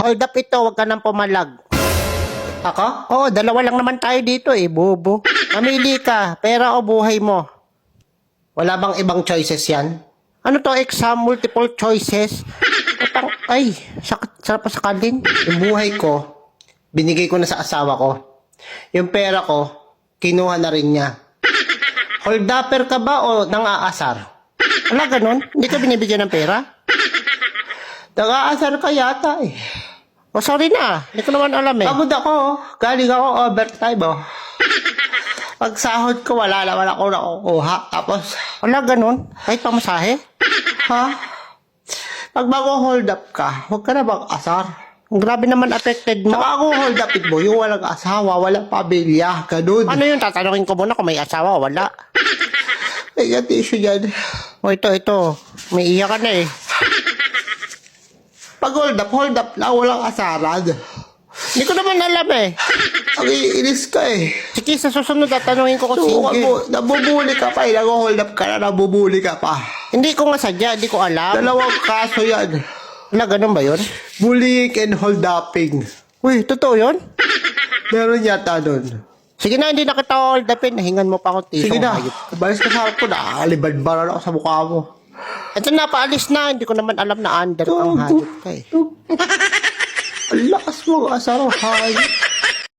Hold up ito, wag ka nang pumalag. Ako? Oo, dalawa lang naman tayo dito eh, bobo. Mamili ka, pera o buhay mo. Wala bang ibang choices yan? Ano to, exam, multiple choices? Ay, sarap pa sakalin. Yung buhay ko, binigay ko na sa asawa ko. Yung pera ko, kinuha na rin niya. Hold-upper ka ba o nang-aasar? Wala ganun, hindi ka binibigyan ng pera? Nang-aasar ka yata eh. O sorry na, hindi ko naman alam eh. Pagod ako, galing ako overtime Pag sahod ko, wala naman ako nakukuha. Tapos, Wala ganun, kahit pamasahe. ha? Pag mag-hold up ka, huwag ka na mag-asar. Grabe naman affected mo. Saka ako hold upin mo, yung walang asawa, walang pamilya, ganun. Ano yun, tatanungin ko muna kung may asawa o wala. May issue yan. O ito, may iyak ka na eh. Pag hold up lang, walang asaran. Hindi ko naman alam eh. Ang iinis ka eh. Sige, sa susunod tatanungin ko kung Sukat sige. mo, nabubuli ka pa eh. Nag-hold up ka na, nabubuli ka pa. Hindi ko nga sadya, hindi ko alam. Dalawang kaso yan. Wala, ganun ba yun? Bullying and hold upping. Uy, totoo yun? Meron yata nun. Sige na, hindi na kita hold upin. Hingan mo pa akong tiso. Sige na, Hayop. balis ka sa harap ko, nakakalibad-baran ako sa mukha mo. Ito na, paalis na. Hindi ko naman alam na under kang hayop ka eh. Ang lakas mo, asaro, hayop.